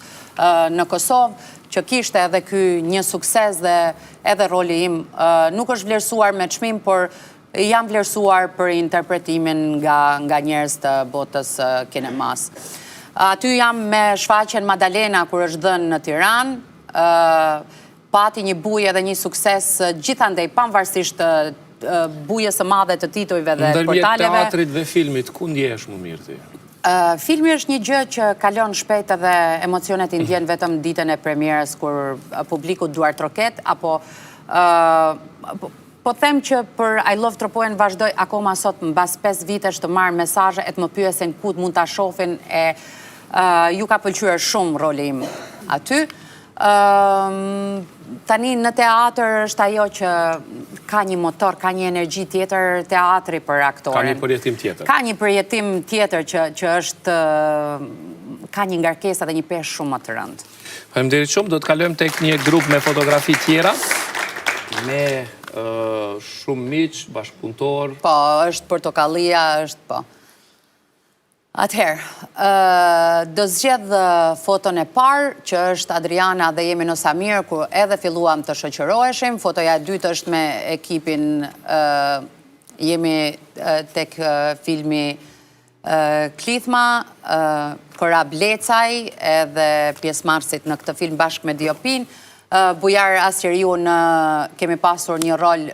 në Kosovë, që kishte edhe ky një sukses dhe edhe roli im nuk është vlerësuar me çmim, por jam vlerësuar për interpretimin nga njerëz të botës kinemas. Aty jam me shfaqjen Madalena kur është dhënë në Tiranë, pati një bujë edhe një sukses gjithandej pavarësisht bujës së madhe të titujve dhe portaleve. Ndërmjet teatrit dhe filmit, ku ndjehesh më mirë ti? Filmi është një gjë që kalon shpejt edhe emocionet i ndjen vetëm ditën e premierës kur publiku duar troket, apo po them që për I Love Tropojen vazhdoj akoma sot mbas 5 vitesh të marr mesazhe e të më pyesin ku mund ta shohin, ju ka pëlqyer shumë roli im aty. Tani në teatr është ajo që ka një motor, ka një energji tjetër teatri për aktorin. Ka një përjetim tjetër. Ka një përjetim tjetër që është, ka një ngarkesë dhe një peshë shumë më të rëndë. Faleminderit shumë, do të kalojmë tek një grup me fotografi tjera, me shumë miq, bashkëpunëtor. Po, është Portokallia, është po. Atëherë, do zgjedh foton e parë, që është Adriana dhe jemi në Samir, ku edhe filluam të shoqëroheshim. Fotoja e dytë është me ekipin, jemi tek filmi Klithma, Kora Blecaj, edhe pjesëmarrësit në këtë film bashkë me Diopin. Bujar Asjeriu kemi pasur një rol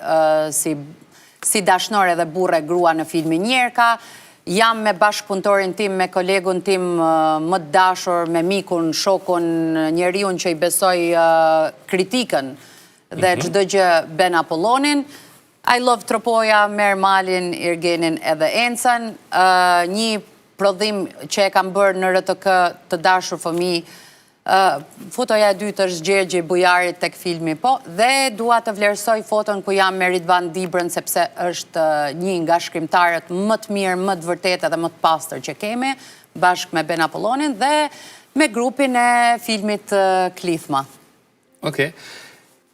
si dashnore dhe burre grua në filmin Njerka. Jam me bashkëpunëtorin tim, me kolegun tim më të dashur, me mikun, shokun, njeriun që i besoj kritikën dhe çdo gjë Ben Apollonin. I Love Tropoja, Mermalin, Irgenin edhe Encën. Një prodhim që e kam bërë në RTK të dashur fëmijë. Fotoja e dytë është Gjergji Bujarit tek filmi po, dhe dua të vlerësoj foton ku jam me Ridvan Dibrën, sepse është një nga shkrimtarët më të mirë, më të vërtetë dhe më të pastër që kemi, bashkë me Ben Apollonin dhe me grupin e filmit Klithma. Okej.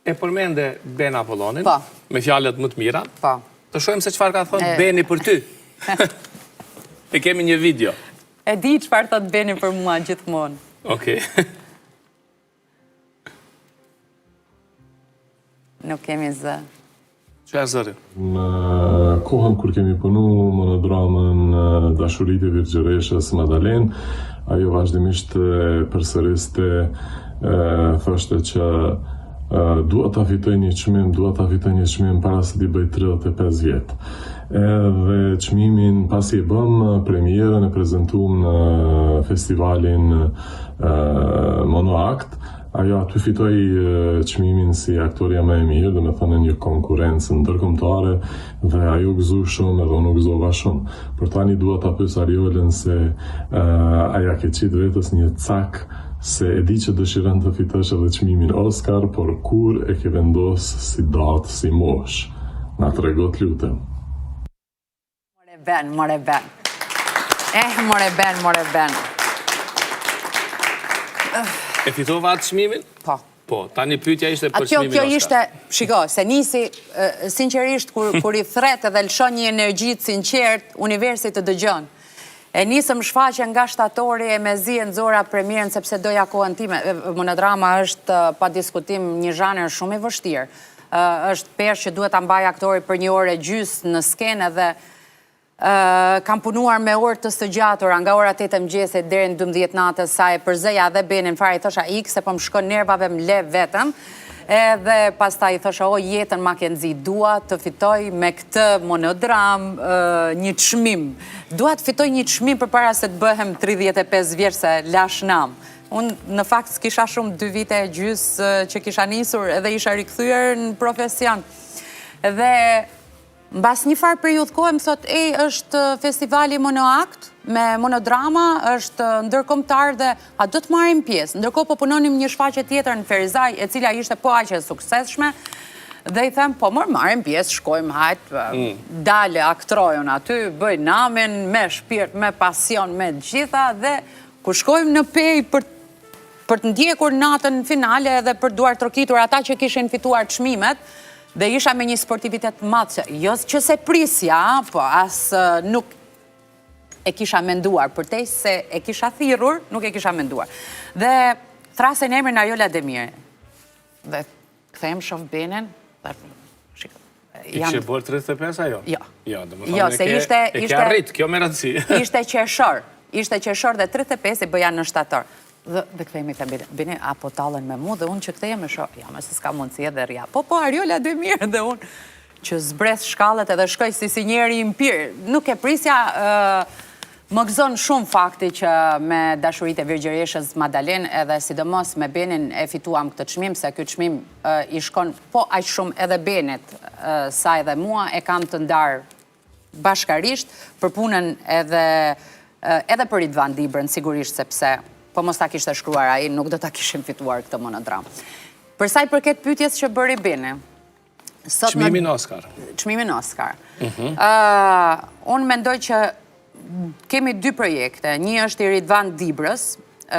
E përmende Ben Apollonin, Po. me fjalët më të mira. Po. Të shohim se çfarë ka thënë Beni për ty. E kemi një video. E di çfarë thot Beni për mua gjithmonë. Okej. nuk kemi zë. Që e zëri? Në kohën kur kemi punu monodramën Dashuritë e Virgjëreshës Madalen, ajo vazhdimisht përsëriste, thoshte që dua ta fitoj një çmim para se t'i bëj 35 vjet. Edhe çmimin pasi e bëm premierën e prezantuam në festivalin Monoakt, ajo aty fitoi çmimin si aktoria më e mirë, domethënë një konkurrencë ndërkombëtare dhe ajo gëzoi shumë edhe unë gëzova shumë. Por tani dua ta pyes Ariolën se aja ke qitë vetës një cak se e di që dëshiron të fitosh edhe çmimin Oscar, por kur e ke vendos si datë, si mosh? Na tregot lutem. More ben. More ben. E fitova atë çmimin? Po. Po, tani pyetja ishte për çmimin Oscar. Kjo ishte, shiko, se nisi, sinqerisht, kur i thret edhe lëshon një energji të sinqert, universi të dëgjon. E nisëm shfaqe nga shtatori e me zi e nëzora premierën sepse doja kohën time. Monodrama është pa diskutim një zhanër shumë i vështirë. Është peshë që duhet ta mbaj aktori për 1 orë e gjys në skenë dhe kam punuar me orë të së gjatura nga ora 8 e mëngjesit deri në 12 natës, sa e përzeja dhe benin fare, i thosha ik se po më shkon nervave, më le vetëm. Edhe pastaj i thosha, o jetën ma ke nxit, dua të fitoj me këtë monodram një çmim. Dua të fitoj një çmim përpara se të bëhem 35 vjeç se lash nam. Unë në fakt s'kisha shumë 2 vite e gjys që kisha nisur edhe isha rikthyer në profesion. Dhe mbas një farë periudhë kohë më thot, është festivali Monoakt me monodrama, është ndërkombëtar dhe a do të marrim pjesë. Ndërkohë po punonim një shfaqje tjetër në Ferizaj, e cila ishte po aq e suksesshme. Dhe i them, po marrim pjesë, shkojmë hajt, dale aktrojon aty, bëj namin me shpirt, me pasion, me gjitha dhe kur shkojmë në pej për të ndjekur natën finale edhe për duar trokitur ata që kishin fituar çmimet, dhe isha me një sportivitet madh, jo që se prisja, po as nuk e kisha menduar, përtej se e kisha thirrur, nuk e kisha menduar. Dhe thrasen emrin Ariola Demir. Dhe kthehem shoh Benin, I kishe bërë 35 ajo? Jo. Jo, domethënë e ke arrit, kjo me rëndësi. Ishte qershor dhe 35 i bëja në shtator. Dhe kthehemi të Beni, apo tallen me mu dhe unë që kthehem e shoh, ja, mëse s'ka mundësi edhe rria. Po, Ariola Demir dhe unë që zbres shkallët edhe shkoj si njeri impir. Nuk e prisja, më gëzon shumë fakti që me Dashuritë e Virgjëreshës Madalen edhe sidomos me Benin e fituam këtë çmim, se ky çmim i shkon po aq shumë edhe Benit sa edhe mua, e kam të ndarë bashkarisht për punën edhe për Ridvan Dibrën, sigurisht sepse po mos ta kishte shkruar ai, nuk do ta kishim fituar këtë monodram. Për sa i përket pyetjes që bëri Beni, çmimin Oscar. Çmimin Oscar. Unë mendoj që kemi 2 projekte. Një është i Ridvan Dibrës,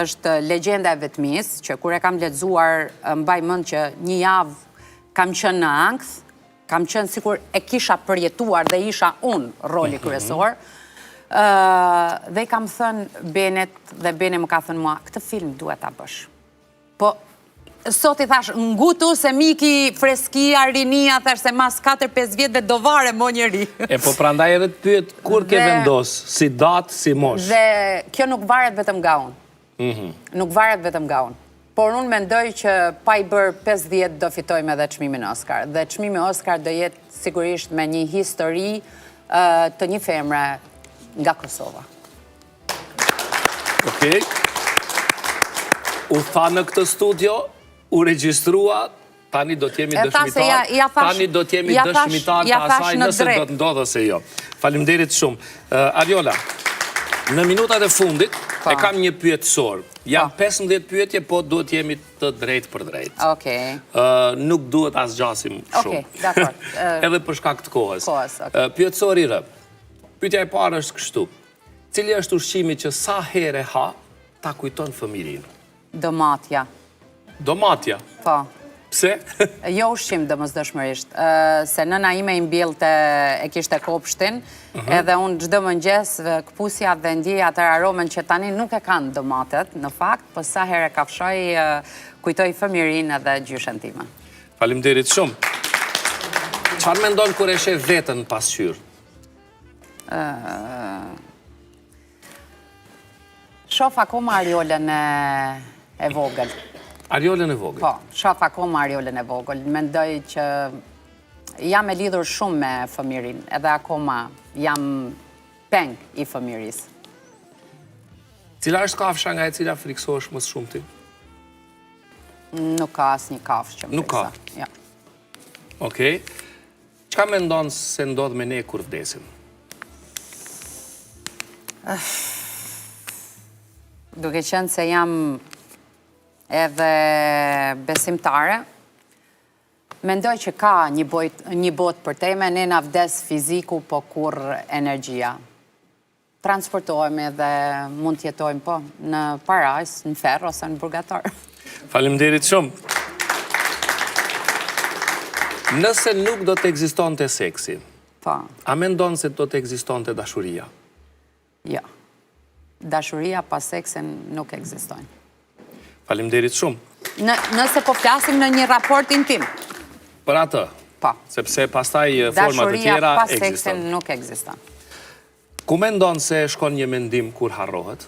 është Legjenda e Vetmis, që kur e kam lexuar, mbaj mend që një javë kam qenë në ankth, kam qenë sikur e kisha përjetuar dhe isha unë roli kryesor. Dhe i kam thënë Benit, dhe Beni më ka thënë mua, këtë film duhet ta bësh. Po, sot i thash, ngutu se miki freskia, rinia, thash se mas 4-5 vjetëve do vare mo njeri. E po prandaj edhe të pyet, kur ke vendos, si datë, si mosh? Dhe kjo nuk varet vetëm nga unë. Nuk varet vetëm nga unë. Por unë mendoj që pa i bërë 5 vjetë do fitojmë edhe çmimin Oscar. Dhe çmimi Oscar do jetë sigurisht me një histori të një femre nga Kosova. Okej. U tha në këtë studio, u regjistrua, tani do t'jemi dëshmitar. Tani do t'jemi dëshmitar të asaj nëse do të ndodhë ose jo. Faleminderit shumë. Ariola, në minutat e fundit, e kam një pyetësor. Jam 15 pyetje, po duhet jemi të drejtë për drejtë. Okej. Nuk duhet as gjasim shumë. Okej, dakor. Edhe për shkak të kohës. Pyetësor i rë. Pyetja e parë është kështu. Cili është ushqimi që sa herë ha, ta kujton fëmijërinë? Domatja. Domatja? Po. Pse? Jo ushqim domosdoshmërisht, se nëna ime i mbjellte e kishte kopshtin, edhe unë çdo mëngjes këpusja dhe ndjej atë aromen që tani nuk e kanë domatet, në fakt, po sa herë kafshoj, kujtoj fëmijërinë edhe gjyshen time. Faleminderit shumë. Çfarë mendon kur e sheh veten pasqyrë? Shof akoma Ariolën e vogël. Ariolën e vogël. Po, shof akoma Ariolën e vogël. Mendoj që jam e lidhur shumë me fëmirin, edhe akoma jam peng i fëmiris. Cila është kafsha nga e cila friksohesh më shumë ti? Nuk ka asnjë kafshë që më Nuk ka? frikson. Ja. Okej. Çka mendon se ndodh me ne kur vdesim? Duke qenë se jam edhe besimtare, mendoj që ka një botë për teme, ne na vdes fiziku, po kur energjia. Transportohemi dhe mund të jetojmë po në parajs, në ferr ose në burgator. Faleminderit shumë. Nëse nuk do të ekzistonte seksi, Po, a mendon se do të ekzistonte dashuria? jo. Dashuria pas seksin nuk ekzistojnë. Faleminderit shumë. Nëse po flasim në një raport intim, Për atë, po. sepse pastaj format të Dashuria tjera pas seksin ekziston. nuk ekziston. Ku mendon se shkon një mendim kur harrohet?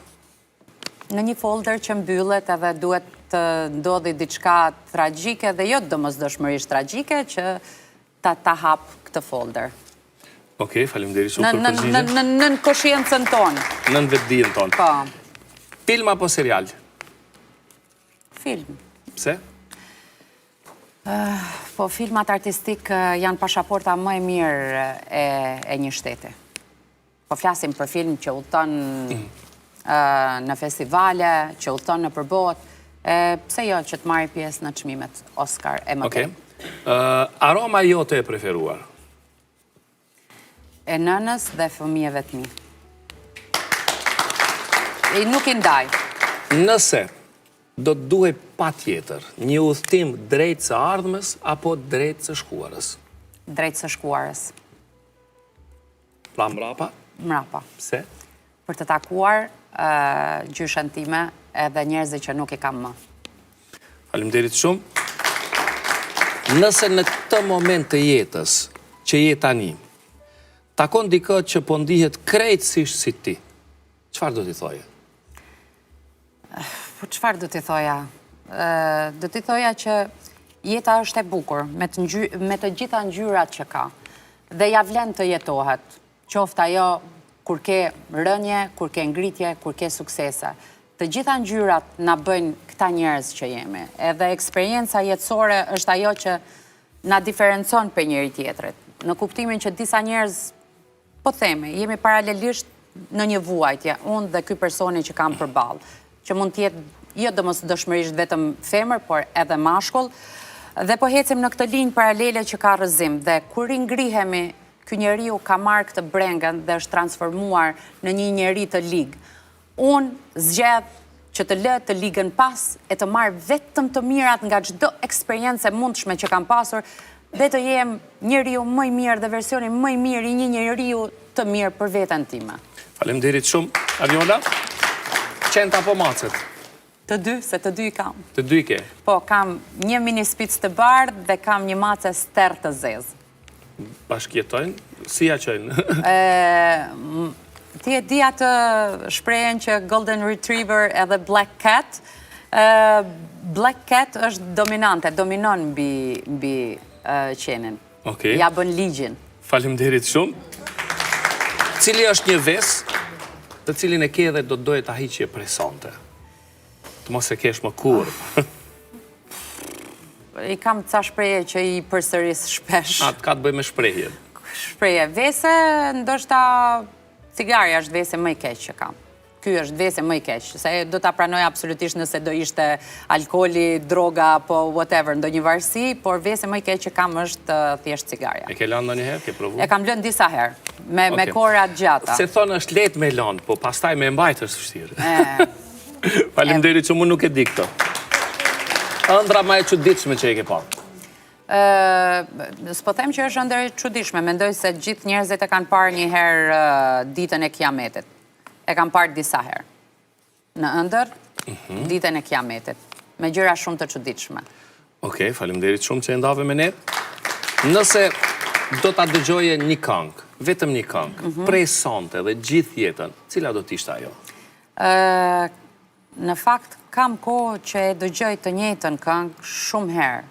Në një folder që mbyllet edhe duhet të ndodhi diçka tragjike dhe jo domosdoshmërisht tragjike që ta hap këtë folder. Okej, faleminderit shumë për përgjigjen. Në koshiencën tonë. Nën vetdijen tonë. Po, Film apo serial? film. Pse? Po, filmat artistik janë pashaporta më e mirë e një shteti. Po flasim për film që udhton në festivale, që udhton në përbot, pse jo që të marrë pjesë në çmimet Oscar e më Okej. Aroma jote e preferuar? E nënës dhe fëmijëve të mi. Nuk i ndaj. Nëse do të duhej patjetër një udhtim drejt së ardhmës apo drejt së shkuarës? Drejt së shkuarës. Pra mrapa? Mrapa. Pse? Për të takuar gjyshen time edhe njerëzit që nuk i kam më. Faleminderit shumë. Nëse në këtë moment të jetës që je tani, takon dikë që po ndihet krejtësisht si ti, çfarë do t'i thoje? Po çfarë do t'i thoja? Do t'i thoja që jeta është e bukur, me të gjitha ngjyrat që ka, dhe ja vlen të jetohet, qoftë ajo kur ke rënje, kur ke ngritje, kur ke suksese. Të gjitha ngjyrat na bëjnë këta njerëz që jemi, edhe eksperienca jetësore është ajo që na diferencon për njëri tjetrit, në kuptimin që disa njerëz, po themi, jemi paralelisht në një vuajtje, unë dhe ky personi që kam përballë, që mund të jetë jo domosdoshmërisht vetëm femër, por edhe mashkull, dhe po ecim në këtë linjë paralele që ka rrëzim, dhe kur i ngrihemi, ky njeriu ka marrë këtë brengën dhe është transformuar në një njeri të ligë. Unë zgjedh që të lë të ligën pas e të marrë vetëm të mirat nga çdo eksperiencë e mundshme që kam pasur dhe të jem njeriu më i mirë dhe versioni më i mirë i një njeriu të mirë për veten time. Faleminderit shumë. Ariola, qent apo macet? Të dy, se të dy i kam. Të dy ke? Po, kam një mini spic të bardhë dhe kam një mace ster të zezë. Bashkjetojnë? Si ja qojnë? Ti e di atë shprehen që Golden Retriever edhe Black Cat. Black Cat është dominante, dominon mbi qenin. Okej. Ja bën ligjin. Faleminderit shumë. Cili është një ves të cilin e ke dhe do të doje ta hiqje presonte? Të mos e kesh më kur. I kam ca shpreje që i përsëris shpesh. Atë ka të bëj me shprehjen. Shpreje vese, ndoshta cigarja është vese më i keq që kam. Ky është vese më i keq, se do ta pranoj absolutisht nëse do ishte alkooli, droga, apo whatever, ndonjë varësi, por vese më i keq që kam është thjesht cigarja. E ke lënë ndonjëherë, ke provu? E kam lënë disa herë, me kora të gjata. Se thonë është lehtë me lënë, po pastaj me mbajtër është vështirë. Faleminderit që mu nuk e di këto. Ëndra më e çuditshme që e ke parë. S'po them që është ëndër e çuditshme, mendoj se gjithë njerëzit e kanë parë një herë ditën e Kiametit. E kanë parë disa herë. Në ëndër, ditën e Kiametit, me gjëra shumë të çuditshme. Okej, faleminderit shumë që e ndave me ne. Nëse do ta dëgjoje një këngë, vetëm një këngë, prej sonte dhe gjithë jetën, cila do t'ishte ajo? Në fakt, kam kohë që e dëgjoj të njëjtën këngë shumë herë.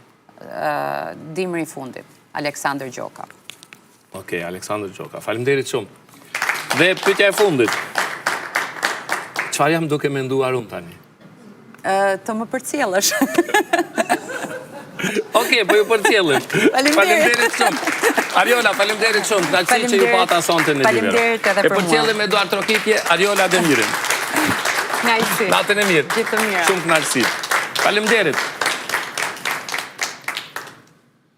Dimri i fundit, Aleksandër Gjoka. Okej, Aleksandër Gjoka. Faleminderit shumë. Dhe pyetja e fundit. Çfarë jam duke menduar unë tani? Të më përcjellësh. Okej, po ju përcjellësh. Faleminderit shumë. Ariola, faleminderit shumë. Kënaqësi që ju pata sonte në Rivera. Faleminderit edhe për mua. E përcjellim Eduard Trokitje, Ariola Demirin. Kënaqësi. Natën e mirë. Gjithë të mirë. Shumë kënaqësi. Faleminderit.